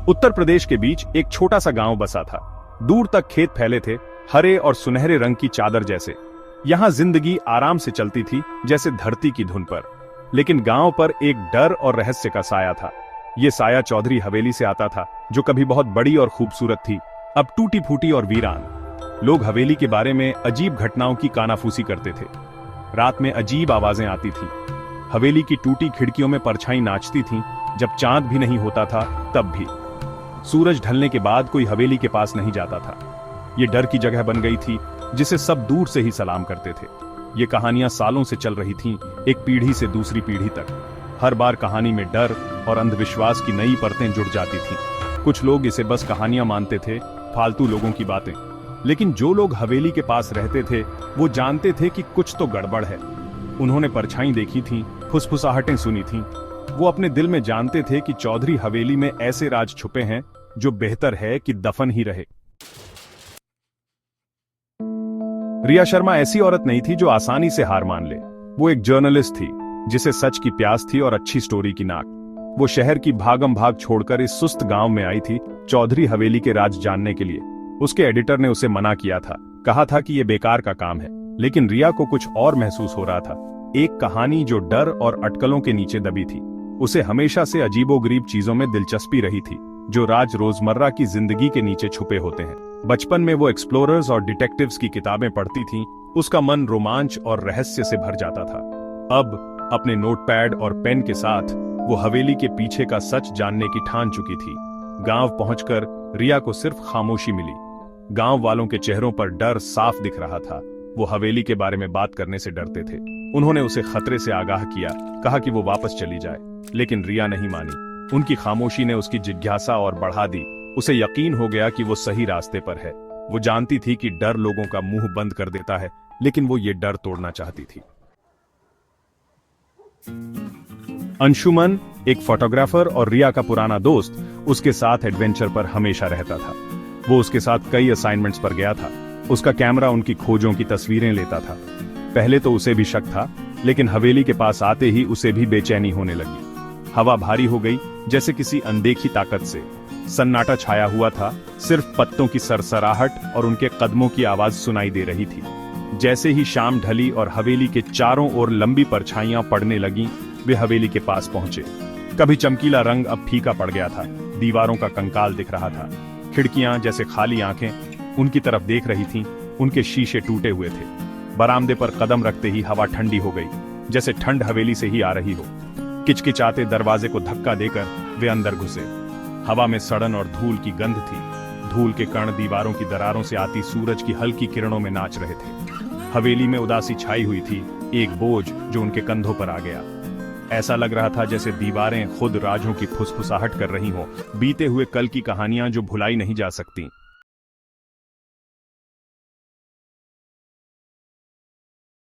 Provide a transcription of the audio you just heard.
उत्तर प्रदेश के बीच एक छोटा सा गांव बसा था। दूर तक खेत फैले थे, हरे और सुनहरे रंग की चादर जैसे। यहाँ जिंदगी आराम से चलती थी, जैसे धरती की धुन पर। लेकिन गांव पर एक डर और रहस्य का साया था। ये साया चौधरी हवेली से आता था, जो कभी बहुत बड़ी और खूबसूरत थी, अब टूटी फूटी और वीरान। लोग हवेली के बारे में अजीब घटनाओं की कानाफूसी करते थे। रात में अजीब आवाजें आती थीं। हवेली की टूटी खिड़कियों में परछाई नाचती थीं। जब चांद भी नहीं होता था तब भी। सूरज ढलने के बाद कोई हवेली के पास नहीं जाता था। ये डर की जगह बन गई थी, जिसे सब दूर से ही सलाम करते थे। ये कहानियां सालों से चल रही थीं, एक पीढ़ी से दूसरी पीढ़ी तक। हर बार कहानी में डर और अंधविश्वास की नई परतें जुड़ जाती थीं। कुछ लोग इसे बस कहानियां मानते थे, फालतू लोगों की बातें। लेकिन जो लोग हवेली के पास रहते थे, वो जानते थे कि कुछ तो गड़बड़ है। उन्होंने परछाई देखी थीं, फुसफुसाहटें सुनी थीं। वो अपने दिल में जानते थे कि चौधरी हवेली में ऐसे राज छुपे हैं जो बेहतर है कि दफन ही रहे। रिया शर्मा ऐसी औरत नहीं थी जो आसानी से हार मान ले। वो एक जर्नलिस्ट थी, जिसे सच की प्यास थी और अच्छी स्टोरी की नाक। वो शहर की भागम भाग छोड़कर इस सुस्त गांव में आई थी, चौधरी हवेली के राज जानने के लिए। उसके एडिटर ने उसे मना किया था, कहा था कि यह बेकार का काम है। लेकिन रिया को कुछ और महसूस हो रहा था, एक कहानी जो डर और अटकलों के नीचे दबी थी। उसे हमेशा से अजीबोगरीब चीजों में दिलचस्पी रही थी, जो राज रोजमर्रा की जिंदगी के नीचे छुपे होते हैं। बचपन में वो एक्सप्लोरर्स और डिटेक्टिव्स की किताबें पढ़ती थीं। उसका मन रोमांच और रहस्य से भर जाता था। अब अपने नोटपैड और पेन के साथ वो हवेली के पीछे का सच जानने की ठान चुकी थी। गांव पहुंचकर रिया को सिर्फ खामोशी मिली। गांव वालों के चेहरों पर डर साफ दिख रहा था। वो हवेली के बारे में बात करने से डरते थे। उन्होंने उसे खतरे से आगाह किया, कहा कि वो वापस चली जाए। लेकिन रिया नहीं मानी। उनकी खामोशी ने उसकी जिज्ञासा और बढ़ा दी। उसे यकीन हो गया कि वो सही रास्ते पर है। वो जानती थी कि डर लोगों का मुंह बंद कर देता है, लेकिन वो ये डर तोड़ना चाहती थी। अंशुमन, एक फोटोग्राफर और रिया का पुराना दोस्त, उसके साथ एडवेंचर पर हमेशा रहता था। वो उसके साथ कई असाइनमेंट्स पर गया था। उसका कैमरा उनकी खोजों की तस्वीरें लेता था। पहले तो उसे भी शक था, लेकिन हवेली के पास आते ही उसे भी बेचैनी होने लगी। हवा भारी हो गई, जैसे किसी अनदेखी ताकत से। सन्नाटा छाया हुआ था, सिर्फ पत्तों की सरसराहट और उनके कदमों की आवाज सुनाई दे रही थी। जैसे ही शाम ढली और हवेली के चारों ओर लंबी परछाइयां पड़ने लगीं, वे हवेली के पास पहुंचे। कभी चमकीला रंग अब फीका पड़ गया था, दीवारों का कंकाल दिख रहा था। खिड़कियां जैसे खाली आंखें उनकी तरफ देख रही थीं, उनके शीशे टूटे हुए थे। बरामदे पर कदम रखते ही हवा ठंडी हो गई, जैसे ठंड हवेली से ही आ रही हो। किचकिचाते दरवाजे को धक्का देकर वे अंदर घुसे। हवा में सड़न और धूल की गंध थी। धूल के कण दीवारों की दरारों से आती सूरज की हल्की किरणों में नाच रहे थे। हवेली में उदासी छाई हुई थी, एक बोझ जो उनके कंधों पर आ गया। ऐसा लग रहा था जैसे दीवारें खुद राजों की फुसफुसाहट कर रही हों, बीते हुए कल की कहानियां जो भुलाई नहीं जा सकती।